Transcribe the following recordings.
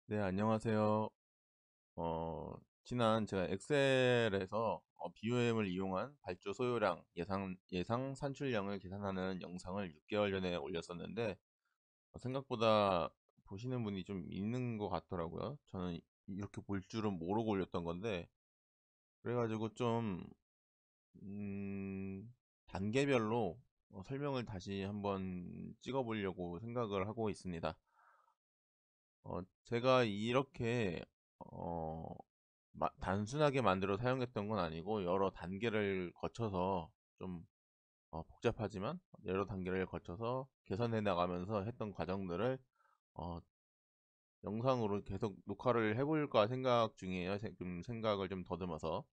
네, 안녕하세요. 지난 제가 엑셀에서 BOM을 이용한 발주 소요량, 예상 산출량을 계산하는 영상을 6개월 전에 올렸었는데, 생각보다 보시는 분이 좀 있는 것 같더라고요. 저는 이렇게 볼 줄은 모르고 올렸던 건데, 그래가지고 좀, 단계별로 설명을 다시 한번 찍어보려고 생각을 하고 있습니다. 제가 이렇게, 어, 단순하게 만들어 사용했던 건 아니고 여러 단계를 거쳐서 좀 복잡하지만 여러 단계를 거쳐서 개선해 나가면서 했던 과정들을 어, 영상으로 계속 녹화를 해볼까 생각 중이에요. 지금 생각을 좀 더듬어서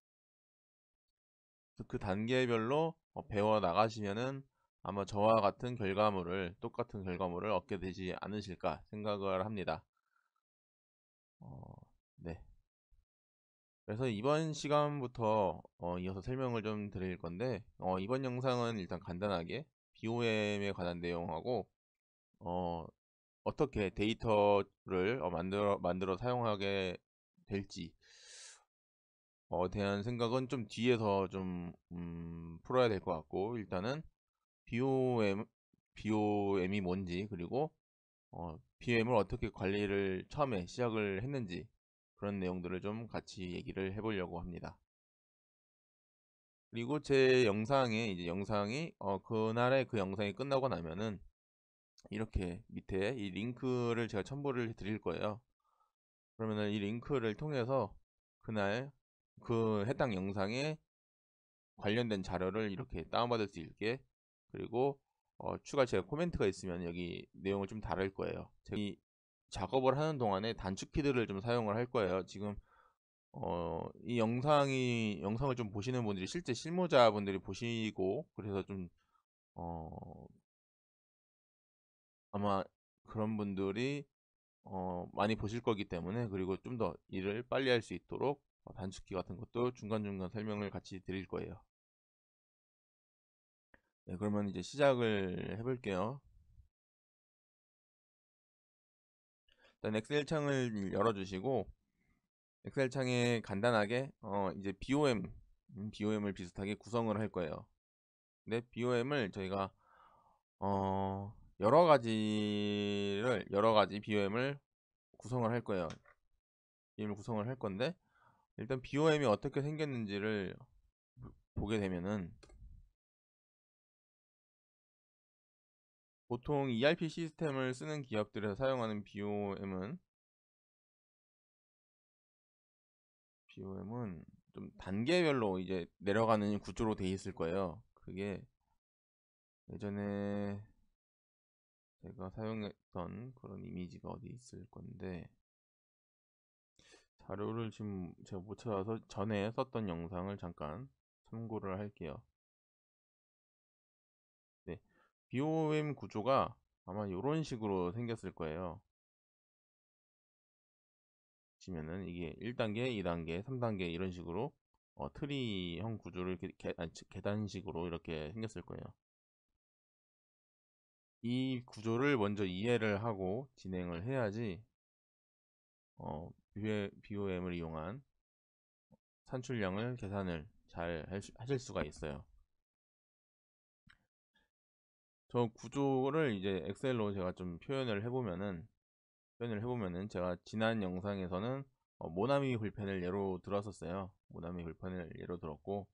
그 단계별로 배워 나가시면은 아마 저와 같은 똑같은 결과물을 얻게 되지 않으실까 생각을 합니다. 네. 그래서 이번 시간부터 이어서 설명을 좀 드릴 건데, 이번 영상은 일단 간단하게 BOM에 관한 내용하고 어, 어떻게 데이터를 만들어 사용하게 될지 대한 생각은 좀 뒤에서 좀 풀어야 될 것 같고, 일단은 BOM이 뭔지, 그리고 BOM을 어떻게 관리를 처음에 시작을 했는지, 그런 내용들을 좀 같이 얘기를 해보려고 합니다. 그리고 제 영상에 이제 영상이 그날에 그 영상이 끝나고 나면은 이렇게 밑에 이 링크를 제가 첨부를 드릴 거예요. 그러면은 이 링크를 통해서 그날 그 해당 영상에 관련된 자료를 이렇게 다운받을 수 있게, 그리고 추가 제가 코멘트가 있으면 여기 내용을 좀 다룰 거예요. 제가 이 작업을 하는 동안에 단축 키들을 좀 사용을 할 거예요. 지금 이 영상을 좀 보시는 분들이 실제 실무자분들이 보시고, 그래서 좀 어, 아마 그런 분들이 많이 보실 거기 때문에, 그리고 좀 더 일을 빨리 할 수 있도록 단축키 같은 것도 중간중간 설명을 같이 드릴 거예요. 네, 그러면 이제 시작을 해볼게요. 일단 엑셀 창을 열어주시고, 엑셀 창에 간단하게 이제 BOM을 비슷하게 구성을 할 거예요. 근데 BOM을 저희가 여러 가지 BOM을 구성을 할 거예요. BOM을 구성을 할 건데, 일단 BOM이 어떻게 생겼는지를 보게 되면은, 보통 ERP 시스템을 쓰는 기업들에서 사용하는 BOM은 좀 단계별로 이제 내려가는 구조로 돼 있을 거예요. 그게 예전에 제가 사용했던 그런 이미지가 어디 있을 건데, 자료를 지금 제가 못 찾아서 전에 썼던 영상을 잠깐 참고를 할게요. 네, BOM 구조가 아마 이런 식으로 생겼을 거예요. 보시면은 이게 1단계, 2단계, 3단계 이런 식으로 트리형 구조를 이렇게 계단식으로 이렇게 생겼을 거예요. 이 구조를 먼저 이해를 하고 진행을 해야지 BOM을 이용한 산출량을 계산을 잘 하실 수가 있어요. 저 구조를 이제 엑셀로 제가 좀 표현을 해보면은 제가 지난 영상에서는 모나미 불펜을 예로 들었었어요. 모나미 불펜을 예로 들었고,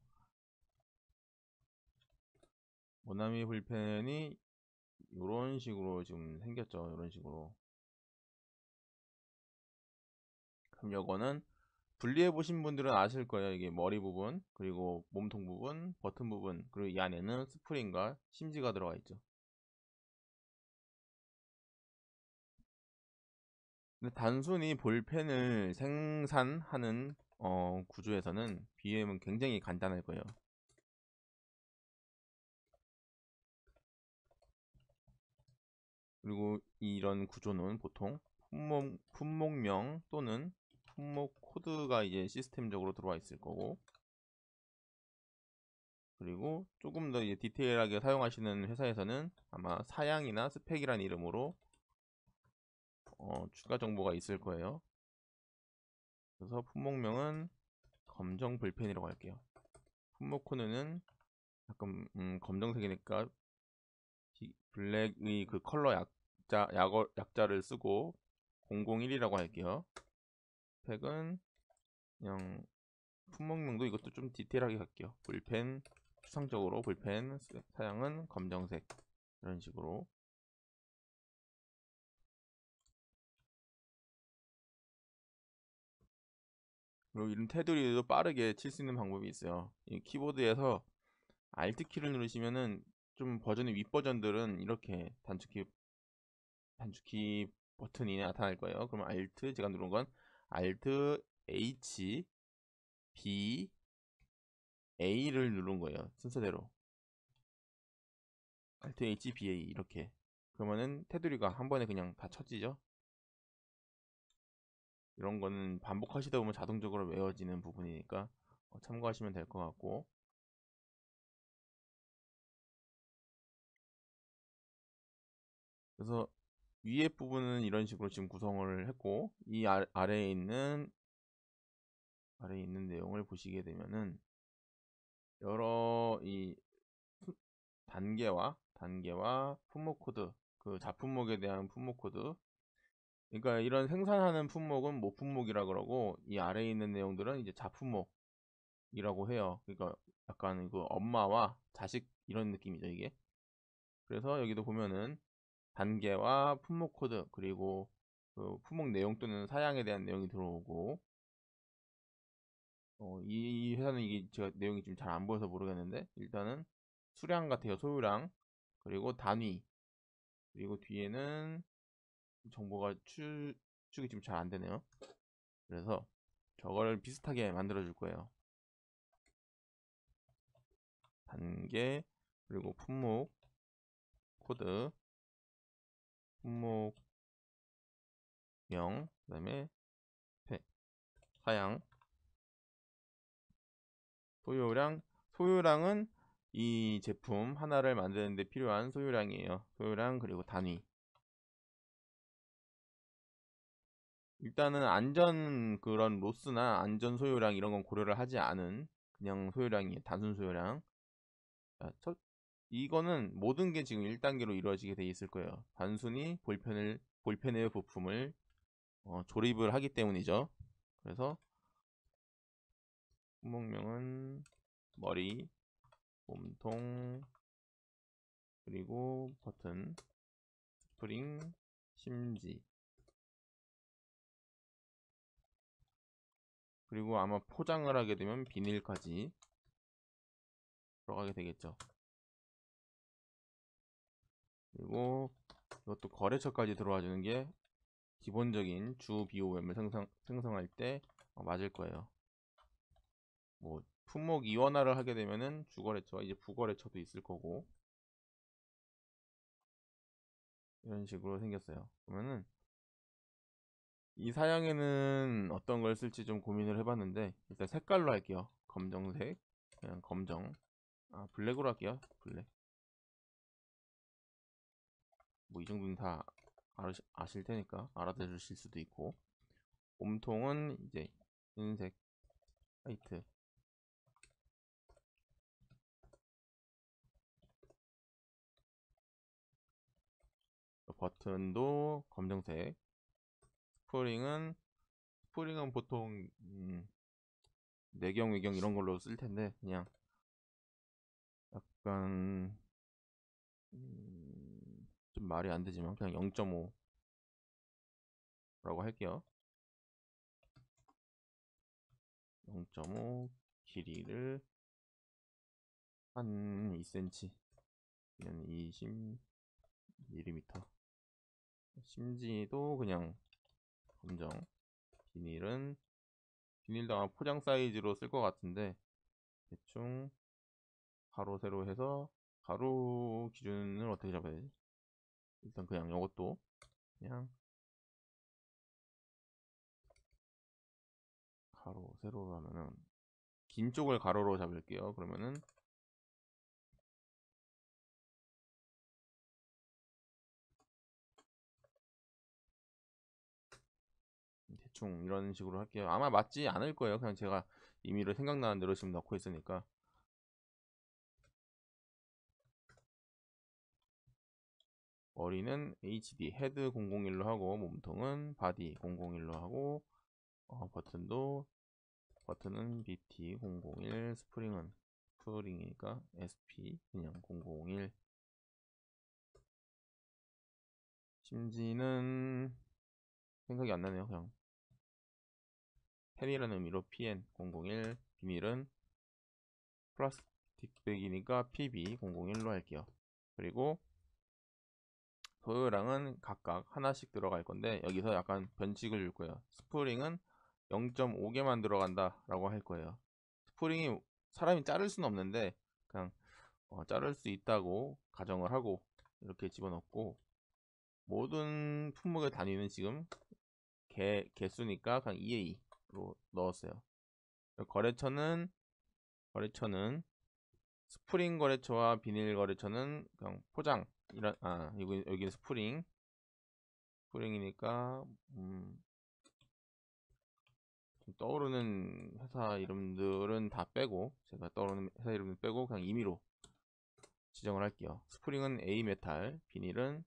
모나미 불펜이 이런 식으로 지금 생겼죠. 이런 식으로. 그럼 요거는 분리해 보신 분들은 아실 거예요. 이게 머리 부분, 그리고 몸통 부분, 버튼 부분, 그리고 이 안에는 스프링과 심지가 들어가 있죠. 근데 단순히 볼펜을 생산하는 구조에서는 BM은 굉장히 간단할 거예요. 그리고 이런 구조는 보통 품목명 또는 품목 코드가 이제 시스템적으로 들어와 있을 거고, 그리고 조금 더 이제 디테일하게 사용하시는 회사에서는 아마 사양이나 스펙이란 이름으로 추가 정보가 있을 거예요. 그래서 품목명은 검정 볼펜이라고 할게요. 품목 코드는 약간 검정색이니까 블랙의 그 컬러 약자를 쓰고 001이라고 할게요. 팩은 그냥 품목명도 이것도 좀 디테일하게 할게요. 볼펜, 추상적으로 볼펜 사양은 검정색, 이런 식으로. 그리고 이런 테두리도 빠르게 칠 수 있는 방법이 있어요. 이 키보드에서 Alt 키를 누르시면은 좀 버전의 윗 버전들은 이렇게 단축키 버튼이 나타날 거예요. 그러면 Alt, 제가 누른 건 Alt H B A를 누른 거예요. 순서대로 Alt H B A 이렇게. 그러면은 테두리가 한 번에 그냥 다 쳐지죠. 이런 거는 반복하시다 보면 자동적으로 외워지는 부분이니까 참고하시면 될 것 같고. 그래서 위에 부분은 이런 식으로 지금 구성을 했고, 이 아래에 있는 내용을 보시게 되면은 여러 이 단계와 품목 코드, 그 자품목에 대한 품목 코드. 그러니까 이런 생산하는 품목은 모품목이라 그러고, 이 아래에 있는 내용들은 이제 자품목이라고 해요. 그러니까 약간 그 엄마와 자식 이런 느낌이죠, 이게. 그래서 여기도 보면은 단계와 품목 코드, 그리고 그 품목 내용 또는 사양에 대한 내용이 들어오고, 이 회사는 이게 제가 내용이 좀 잘 안 보여서 모르겠는데, 일단은 수량 같아요. 소유량, 그리고 단위, 그리고 뒤에는 정보가 축이 지금 잘 안 되네요. 그래서 저걸 비슷하게 만들어 줄 거예요. 단계, 그리고 품목 코드, 품목명, 그 다음에 사양, 소유량은 이 제품 하나를 만드는데 필요한 소유량이에요. 소유량, 그리고 단위. 일단은 안전 그런 로스나 안전 소요량 이런 건 고려를 하지 않은 그냥 소요량이에요. 단순 소요량. 자, 이거는 모든 게 지금 1단계로 이루어지게 돼 있을 거예요. 단순히 볼펜의 부품을 조립을 하기 때문이죠. 그래서 품목명은 머리, 몸통, 그리고 버튼, 스프링, 심지, 그리고 아마 포장을 하게 되면 비닐까지 들어가게 되겠죠. 그리고 이것도 거래처까지 들어와 주는 게 기본적인 주 BOM을 생성할 때 맞을 거예요. 뭐 품목 이원화를 하게 되면은 주거래처, 이제 부거래처도 있을 거고, 이런 식으로 생겼어요. 그러면은 이 사양에는 어떤 걸 쓸지 좀 고민을 해봤는데, 일단 색깔로 할게요. 검정색, 그냥 검정. 블랙으로 할게요. 블랙. 뭐 이 정도는 다 아실 테니까 알아들으실 수도 있고. 몸통은 이제 흰색, 화이트. 버튼도 검정색. 스프링은 보통 내경, 외경 이런 걸로 쓸 텐데, 그냥 약간 좀 말이 안 되지만 그냥 0.5라고 할게요. 0.5 길이를 한 2cm, 20mm. 심지도 그냥 검정. 비닐도 아마 포장 사이즈로 쓸 것 같은데, 대충 가로 세로 해서, 가로 기준을 어떻게 잡아야 되지? 일단 그냥 이것도 그냥 가로 세로로 하면은 긴 쪽을 가로로 잡을게요. 그러면은 대충 이런 식으로 할게요. 아마 맞지 않을 거예요. 그냥 제가 임의로 생각나는 대로 지금 넣고 있으니까. 머리는 HD 헤드 001로 하고 몸통은 바디 001로 하고 버튼은 BT 001 스프링이니까 SP 그냥 001 심지는 생각이 안 나네요. 그냥 펜이라는 의미로 PN 001 비닐은 플라스틱백이니까 PB 001로 할게요. 그리고 소요량은 각각 하나씩 들어갈 건데 여기서 약간 변칙을 줄 거예요. 스프링은 0.5개만 들어간다 라고 할 거예요. 스프링이 사람이 자를 수는 없는데 그냥 자를 수 있다고 가정을 하고 이렇게 집어넣고, 모든 품목의 단위는 지금 개수니까 그냥 2A 로 넣었어요. 거래처는 스프링 거래처와 비닐 거래처는 그냥 포장 여기 스프링이니까 떠오르는 회사 이름들은 다 빼고, 제가 떠오르는 회사 이름을 빼고 그냥 임의로 지정을 할게요. 스프링은 A 메탈, 비닐은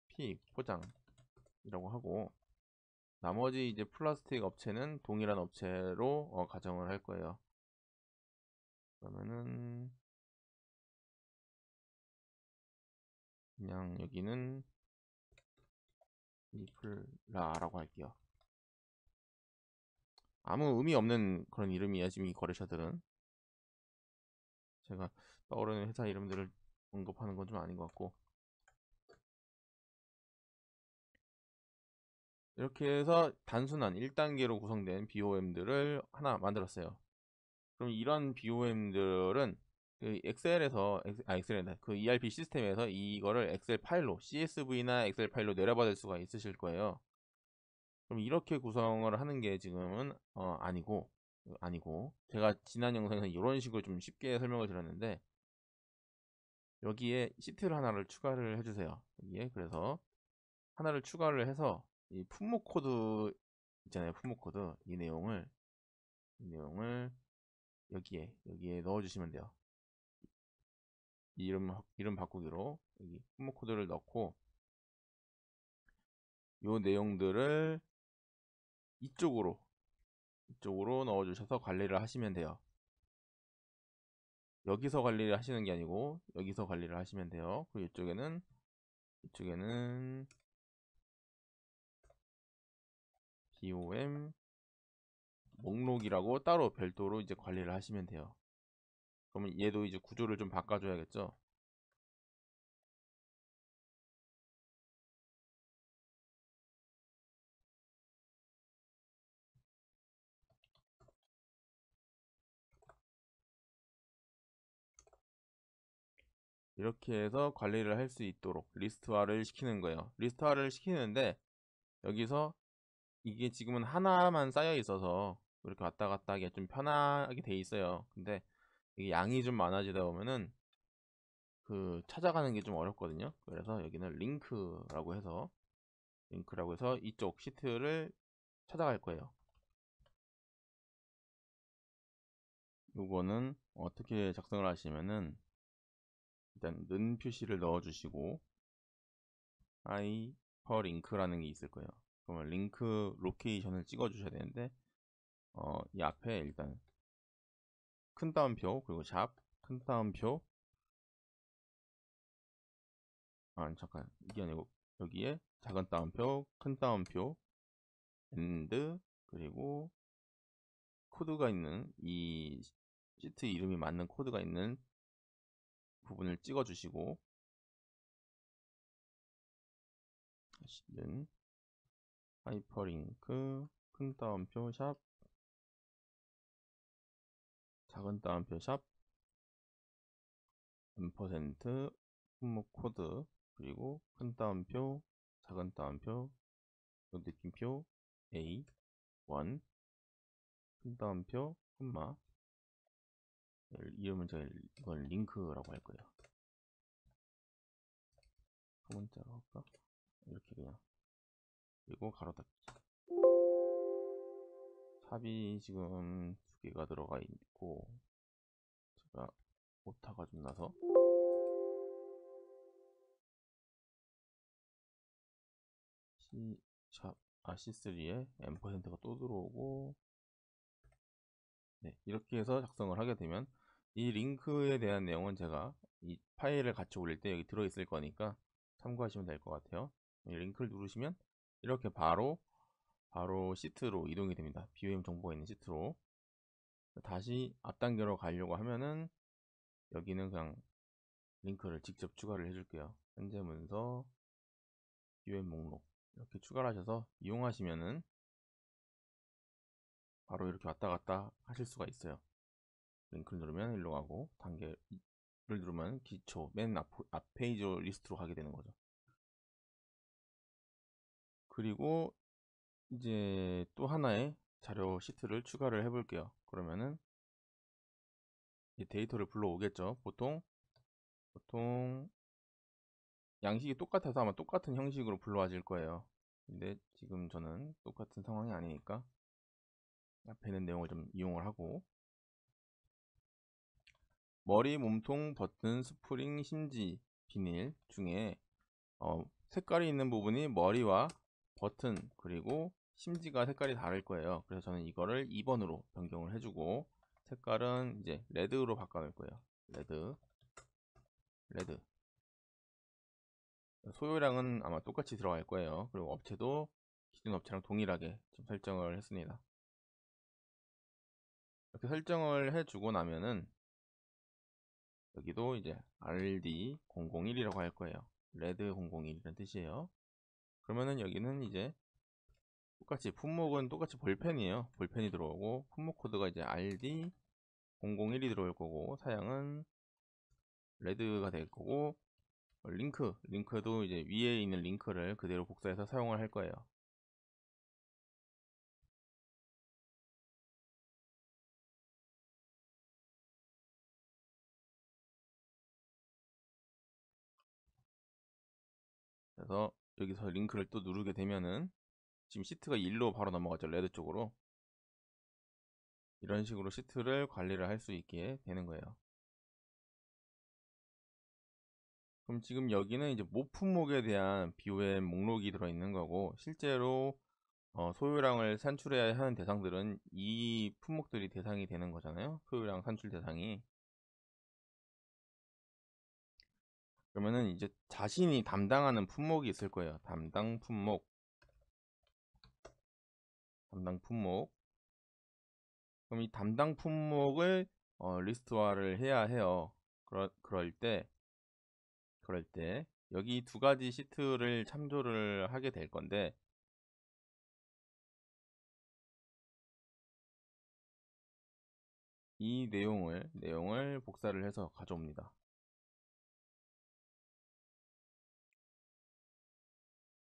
P 포장이라고 하고, 나머지 이제 플라스틱 업체는 동일한 업체로 가정을 할 거예요. 그러면은 그냥 여기는 리플라라고 할게요. 아무 의미 없는 그런 이름이야 지금 이 거래처들은. 제가 떠오르는 회사 이름들을 언급하는 건 좀 아닌 것 같고, 이렇게 해서 단순한 1단계로 구성된 BOM들을 하나 만들었어요. 그럼 이런 BOM들은 그 엑셀이나 그 ERP 시스템에서 이거를 엑셀 파일로 CSV나 엑셀 파일로 내려받을 수가 있으실 거예요. 그럼 이렇게 구성을 하는 게 지금은 아니고 제가 지난 영상에서 이런 식으로 좀 쉽게 설명을 드렸는데, 여기에 시트를 하나를 추가를 해주세요. 여기에 그래서 하나를 추가를 해서 이 품목 코드 있잖아요. 품목 코드 이 내용을 여기에 넣어주시면 돼요. 이름 바꾸기로 여기 품목 코드를 넣고, 요 내용들을 이쪽으로 넣어주셔서 관리를 하시면 돼요. 여기서 관리를 하시는 게 아니고 여기서 관리를 하시면 돼요. 그리고 이쪽에는 BOM 목록이라고 따로 별도로 이제 관리를 하시면 돼요. 그러면 얘도 이제 구조를 좀 바꿔줘야겠죠. 이렇게 해서 관리를 할 수 있도록 리스트화를 시키는 거예요. 리스트화를 시키는데 여기서 이게 지금은 하나만 쌓여 있어서 이렇게 왔다 갔다 하기 좀 편하게 돼 있어요. 근데 이게 양이 좀 많아지다 보면은 그 찾아가는 게 좀 어렵거든요. 그래서 여기는 링크라고 해서 이쪽 시트를 찾아갈 거예요. 요거는 어떻게 작성을 하시면은 일단 는 표시를 넣어 주시고 하이퍼링크라는 게 있을 거예요. 그러면 링크 로케이션을 찍어 주셔야 되는데 이 앞에 일단 큰 따옴표 그리고 샵 큰 따옴표, 잠깐 이게 아니고 여기에 작은 따옴표 큰 따옴표 엔드, 그리고 코드가 있는 이 시트 이름이 맞는 코드가 있는 부분을 찍어 주시고, 는 하이퍼링크 큰 따옴표 샵 작은 따옴표 샵 %, 품목 코드, 그리고 큰 따옴표 작은 따옴표 느낌표 A1 큰 따옴표 콤마, 이름은 이건 링크라고 할 거예요. 소문자로 할까? 이렇게 그냥. 그리고 가로 닫기. 탑이 지금 2개가 들어가 있고 제가 오타가 좀 나서 C3에 M%가 또 들어오고, 네, 이렇게 해서 작성을 하게 되면 이 링크에 대한 내용은 제가 이 파일을 같이 올릴 때 여기 들어있을 거니까 참고하시면 될 것 같아요. 이 링크를 누르시면 이렇게 바로 시트로 이동이 됩니다. BOM 정보가 있는 시트로. 다시 앞단계로 가려고 하면은 여기는 그냥 링크를 직접 추가를 해줄게요. 현재 문서, BOM 목록 이렇게 추가를 하셔서 이용하시면은 바로 이렇게 왔다 갔다 하실 수가 있어요. 링크를 누르면 일로 가고, 단계를 누르면 기초 맨 앞 페이지 리스트로 가게 되는 거죠. 그리고 이제 또 하나의 자료 시트를 추가를 해 볼게요. 그러면은 이 데이터를 불러오겠죠. 보통 양식이 똑같아서 아마 똑같은 형식으로 불러와질 거예요. 근데 지금 저는 똑같은 상황이 아니니까 앞에 있는 내용을 좀 이용을 하고, 머리, 몸통, 버튼, 스프링, 힌지, 비닐 중에 색깔이 있는 부분이 머리와 버튼 그리고 심지가 색깔이 다를 거예요. 그래서 저는 이거를 2번으로 변경을 해주고, 색깔은 이제 레드로 바꿔놓을 거예요. 레드. 소요량은 아마 똑같이 들어갈 거예요. 그리고 업체도 기존 업체랑 동일하게 좀 설정을 했습니다. 이렇게 설정을 해주고 나면은 여기도 이제 RD001이라고 할 거예요. 레드 001이라는 뜻이에요. 그러면은 여기는 이제 똑같이 품목은 똑같이 볼펜이에요. 볼펜이 들어오고, 품목 코드가 이제 RD001이 들어올 거고, 사양은 레드가 될 거고, 링크도 이제 위에 있는 링크를 그대로 복사해서 사용을 할 거예요. 그래서 여기서 링크를 또 누르게 되면은 지금 시트가 1로 바로 넘어갔죠. 레드 쪽으로. 이런 식으로 시트를 관리를 할 수 있게 되는 거예요. 그럼 지금 여기는 이제 모품목에 대한 BOM 목록이 들어있는 거고, 실제로 소요량을 산출해야 하는 대상들은 이 품목들이 대상이 되는 거잖아요. 소요량 산출 대상이. 그러면은 이제 자신이 담당하는 품목이 있을 거예요. 담당 품목. 그럼 이 담당 품목을 리스트화를 해야 해요. 그럴 때 여기 두 가지 시트를 참조를 하게 될 건데, 이 내용을 복사를 해서 가져옵니다.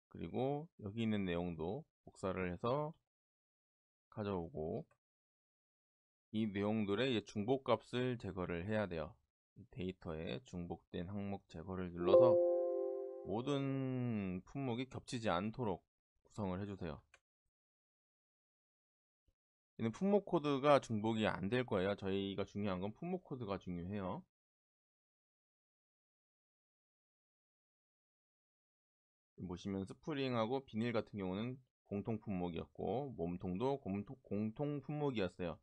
그리고 여기 있는 내용도 복사를 해서 가져오고, 이 내용들의 중복값을 제거를 해야 돼요. 데이터에 중복된 항목 제거를 눌러서 모든 품목이 겹치지 않도록 구성을 해주세요. 얘는 품목 코드가 중복이 안 될 거예요. 저희가 중요한 건 품목 코드가 중요해요. 보시면 스프링하고 비닐 같은 경우는 공통 품목이었고, 몸통도 공통 품목이었어요.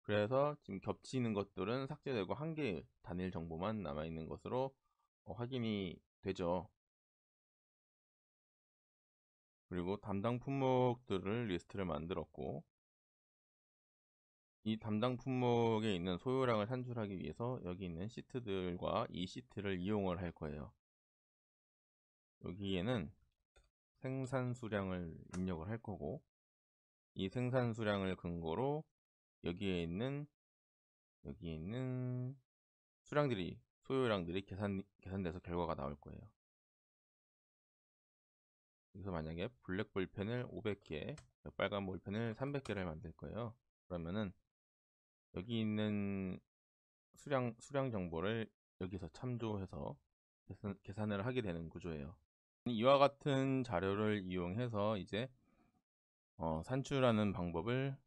그래서 지금 겹치는 것들은 삭제되고 한 개의 단일 정보만 남아있는 것으로 확인이 되죠. 그리고 담당 품목들을 리스트를 만들었고, 이 담당 품목에 있는 소요량을 산출하기 위해서 여기 있는 시트들과 이 시트를 이용을 할 거예요. 여기에는 생산 수량을 입력을 할 거고, 이 생산 수량을 근거로 여기에 있는 소요량들이 계산돼서 결과가 나올 거예요. 그래서 만약에 블랙 볼펜을 500개, 빨간 볼펜을 300개를 만들 거예요. 그러면은 여기 있는 수량 정보를 여기서 참조해서 계산을 하게 되는 구조예요. 이와 같은 자료를 이용해서 이제 산출하는 방법을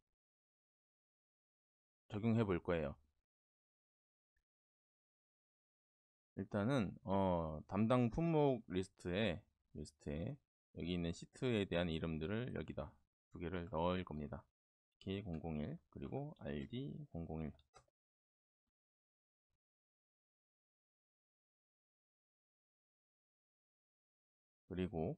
적용해 볼 거예요. 일단은 담당 품목 리스트에 여기 있는 시트에 대한 이름들을 여기다 두 개를 넣을 겁니다. K001 그리고 RD001. 그리고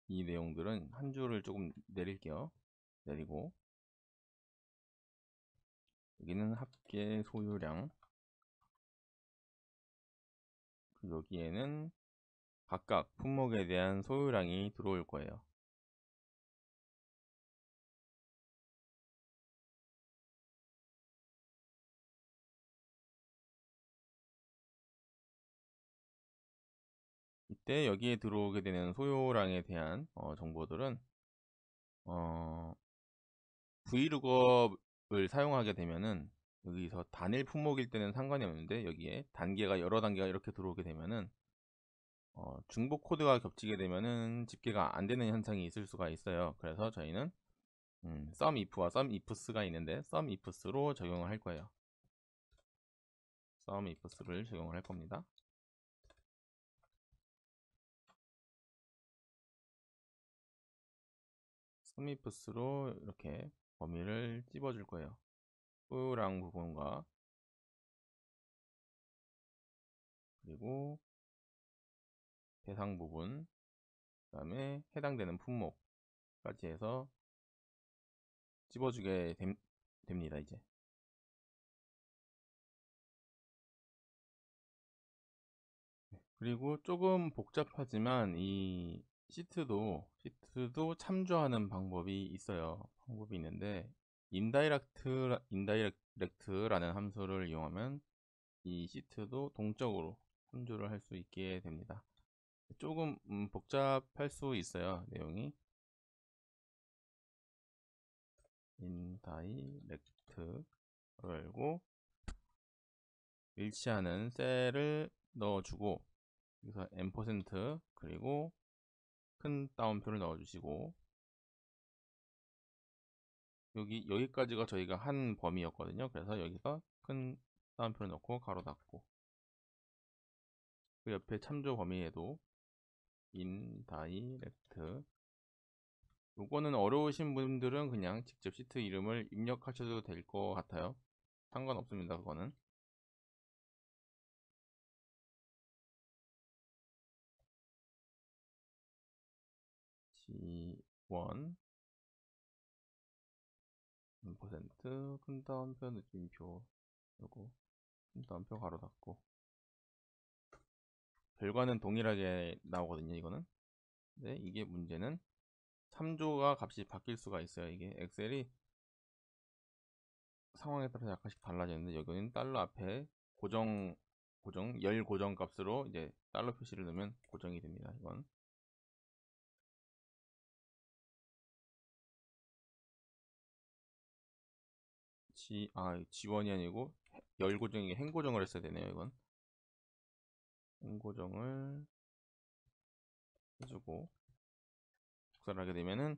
이 내용들은 한 줄을 조금 내릴게요. 내리고 여기는 합계 소유량, 여기에는 각각 품목에 대한 소유량이 들어올 거예요. 이때 여기에 들어오게 되는 소요량에 대한 정보들은 vlookup을 사용하게 되면은 여기서 단일 품목일 때는 상관이 없는데 여기에 단계가 여러 단계가 이렇게 들어오게 되면은 중복 코드가 겹치게 되면은 집계가 안 되는 현상이 있을 수가 있어요. 그래서 저희는 SUMIF와 SUMIFS가 있는데 SUMIFS로 적용을 할 거예요. SUMIFS를 적용을 할 겁니다. SUMIFS로 이렇게 범위를 찝어줄 거예요. 소유량 부분과 그리고 대상 부분, 그 다음에 해당되는 품목까지 해서 찝어주게 됩니다. 이제 그리고 조금 복잡하지만 이 시트도 참조하는 방법이 있어요. 방법이 있는데 인다이렉트라는 함수를 이용하면 이 시트도 동적으로 참조를 할 수 있게 됩니다. 조금 복잡할 수 있어요. 내용이 인다이렉트를 열고 일치하는 셀을 넣어주고 여기서 M% 그리고 큰 따옴표를 넣어주시고 여기까지가 저희가 한 범위였거든요. 그래서 여기서 큰 따옴표를 넣고 가로 닫고 그 옆에 참조 범위에도 인다이렉트 요거는 어려우신 분들은 그냥 직접 시트 이름을 입력하셔도 될 것 같아요. 상관없습니다. 그거는 G1 큰 따옴표 느낌표 요거 큰 따옴표 가로 닫고 결과는 동일하게 나오거든요. 이거는 네, 이게 문제는 참조가 값이 바뀔 수가 있어요. 이게 엑셀이 상황에 따라서 약간씩 달라지는데 여기는 달러 앞에 열 고정 값으로 이제 달러 표시를 넣으면 고정이 됩니다. 이건 G1이 아니고 열 고정이 행 고정을 했어야 되네요. 이건 행 고정을 해주고 복사를 하게 되면은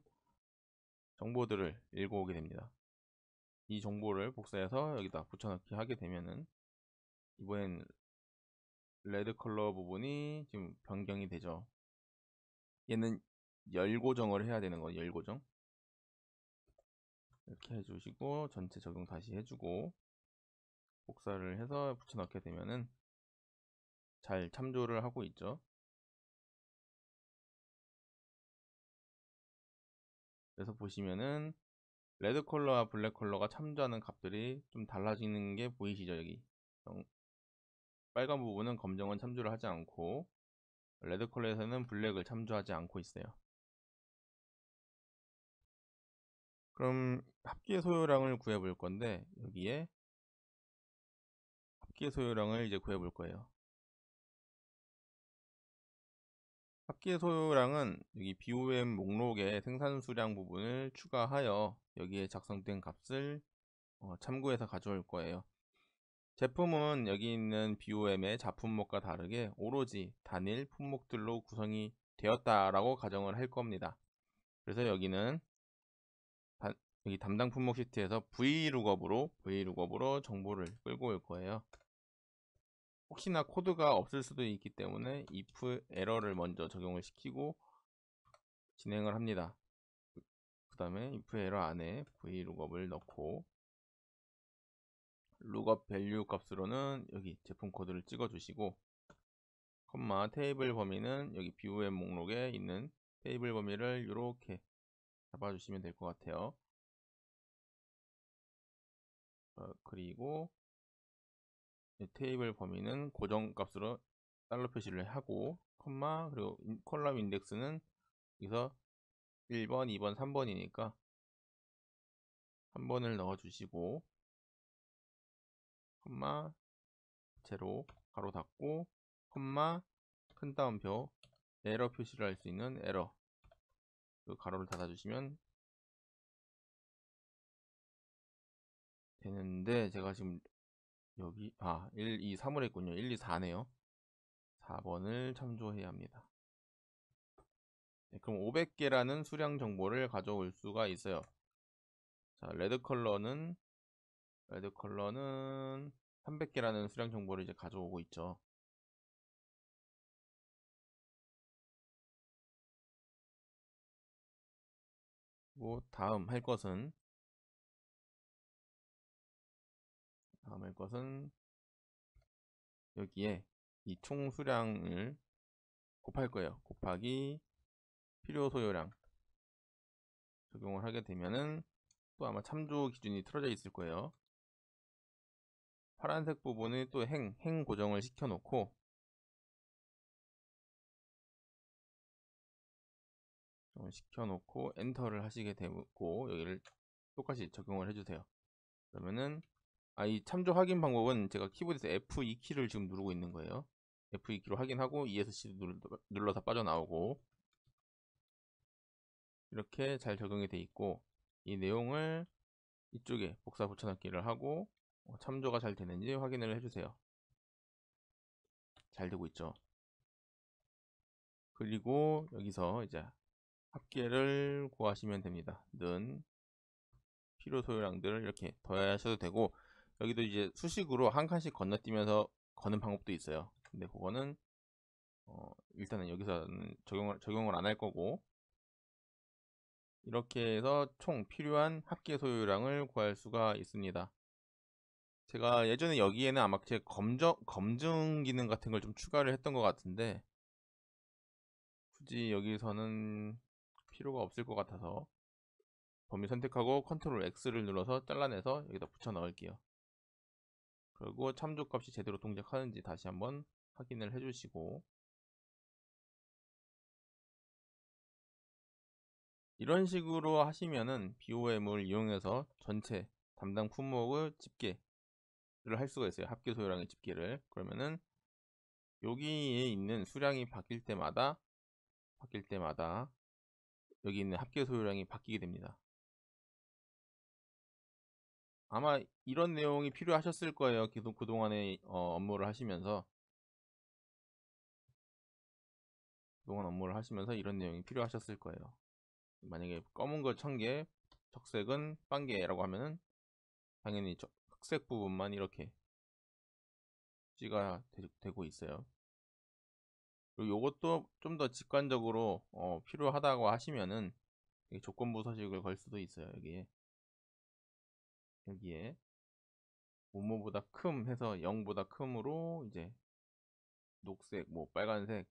정보들을 읽어오게 됩니다. 이 정보를 복사해서 여기다 붙여넣기 하게 되면은 이번엔 레드 컬러 부분이 지금 변경이 되죠. 얘는 열 고정을 해야 되는 거예요. 열 고정 이렇게 해주시고 전체 적용 다시 해주고 복사를 해서 붙여넣게 되면은 잘 참조를 하고 있죠. 그래서 보시면은 레드 컬러와 블랙 컬러가 참조하는 값들이 좀 달라지는 게 보이시죠? 여기 빨간 부분은 검정은 참조를 하지 않고 레드 컬러에서는 블랙을 참조하지 않고 있어요. 그럼 합계 소요량을 구해 볼 건데 여기에 합계 소요량을 이제 구해 볼 거예요. 합계 소요량은 여기 BOM 목록에 생산 수량 부분을 추가하여 여기에 작성된 값을 참고해서 가져올 거예요. 제품은 여기 있는 BOM의 자품목과 다르게 오로지 단일 품목들로 구성이 되었다라고 가정을 할 겁니다. 그래서 여기는 여기 담당 품목 시트에서 V룩업으로 정보를 끌고 올 거예요. 혹시나 코드가 없을 수도 있기 때문에 if 에러를 먼저 적용을 시키고 진행을 합니다. 그 다음에 if 에러 안에 V룩업을 넣고 룩업 밸류 값으로는 여기 제품 코드를 찍어 주시고 컴마 테이블 범위는 여기 BOM 목록에 있는 테이블 범위를 이렇게 잡아주시면 될 것 같아요. 그리고 테이블 범위는 고정값으로 달러 표시를 하고 컴마 그리고 컬럼 인덱스는 여기서 1번, 2번, 3번이니까 3번을 넣어주시고 컴마 제로 가로 닫고 컴마 큰 따옴표 에러 표시를 할 수 있는 에러 그 가로를 닫아주시면 되는데 제가 지금 여기 1, 2, 3을 했군요. 1, 2, 4네요. 4번을 참조해야 합니다. 네, 그럼 500개라는 수량 정보를 가져올 수가 있어요. 자, 레드 컬러는 300개라는 수량 정보를 이제 가져오고 있죠. 그리고 다음 할 것은 여기에 이 총 수량을 곱할 거예요. 곱하기 필요 소요량 적용을 하게 되면은 또 아마 참조 기준이 틀어져 있을 거예요. 파란색 부분을 또 행 고정을 시켜놓고 엔터를 하시게 되고 여기를 똑같이 적용을 해주세요. 그러면은 이 참조 확인 방법은 제가 키보드에서 F2키를 지금 누르고 있는 거예요. F2키로 확인하고 ESC 눌러서 빠져나오고 이렇게 잘 적용이 돼 있고 이 내용을 이쪽에 복사 붙여넣기를 하고 참조가 잘 되는지 확인을 해주세요. 잘 되고 있죠. 그리고 여기서 이제 합계를 구하시면 됩니다. 는 필요 소요량들을 이렇게 더하셔도 되고 여기도 이제 수식으로 한 칸씩 건너뛰면서 거는 방법도 있어요. 근데 그거는 일단은 여기서는 적용을 안 할 거고 이렇게 해서 총 필요한 합계 소요량을 구할 수가 있습니다. 제가 예전에 여기에는 아마 제 검증 기능 같은 걸 좀 추가를 했던 것 같은데 굳이 여기서는 필요가 없을 것 같아서 범위 선택하고 컨트롤 X를 눌러서 잘라내서 여기다 붙여 넣을게요. 그리고 참조값이 제대로 동작하는지 다시 한번 확인을 해주시고 이런 식으로 하시면은 BOM을 이용해서 전체 담당 품목의 집계를 할 수가 있어요. 합계 소요량의 집계를. 그러면은 여기에 있는 수량이 바뀔 때마다 여기 있는 합계 소요량이 바뀌게 됩니다. 아마 이런 내용이 필요하셨을 거예요. 그동안에 업무를 하시면서 이런 내용이 필요하셨을 거예요. 만약에 검은 거 1000개, 적색은 1000개라고 하면은 당연히 흑색 부분만 이렇게 표시가 되고 있어요. 그리고 이것도 좀 더 직관적으로 필요하다고 하시면은 조건부 서식을 걸 수도 있어요. 여기에 뭐뭐보다 큼 해서 0보다 크므로 이제 녹색, 뭐 빨간색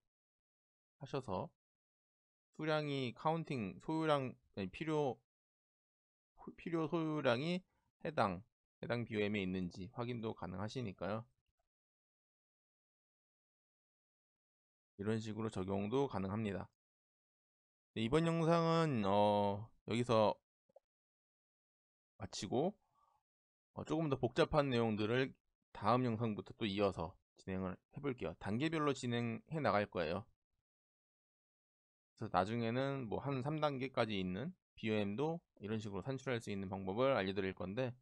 하셔서 수량이 카운팅 소요량 아니, 필요 소요량이 해당 BOM에 있는지 확인도 가능하시니까요. 이런 식으로 적용도 가능합니다. 네, 이번 영상은 여기서 마치고 조금 더 복잡한 내용들을 다음 영상부터 또 이어서 진행을 해볼게요. 단계별로 진행해 나갈 거예요. 그래서 나중에는 뭐 한 3단계까지 있는 BOM도 이런 식으로 산출할 수 있는 방법을 알려드릴 건데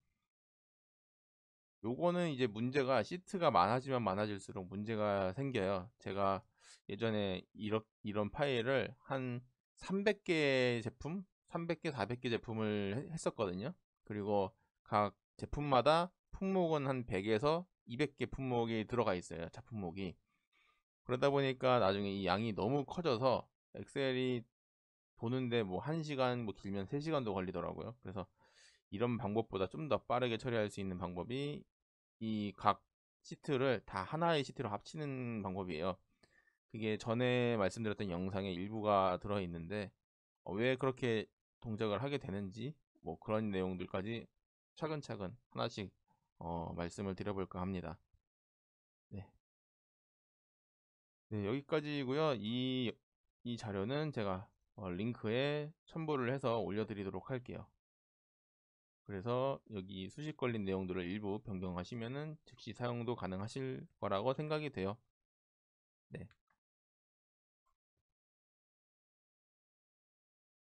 요거는 이제 문제가 시트가 많아지면 많아질수록 문제가 생겨요. 제가 예전에 이런 파일을 한 300개 제품, 300개, 400개 제품을 했었거든요. 그리고 각 제품마다 품목은 한 100에서 200개 품목이 들어가 있어요. 자품목이. 그러다 보니까 나중에 이 양이 너무 커져서 엑셀이 보는데 뭐 1시간, 뭐 길면 3시간도 걸리더라고요. 그래서 이런 방법보다 좀 더 빠르게 처리할 수 있는 방법이 이 각 시트를 다 하나의 시트로 합치는 방법이에요. 그게 전에 말씀드렸던 영상의 일부가 들어있는데 왜 그렇게 동작을 하게 되는지 뭐 그런 내용들까지 차근차근 하나씩 말씀을 드려볼까 합니다. 네, 네, 여기까지고요. 이 자료는 제가 링크에 첨부를 해서 올려드리도록 할게요. 그래서 여기 수식 걸린 내용들을 일부 변경하시면은 즉시 사용도 가능하실 거라고 생각이 돼요. 네.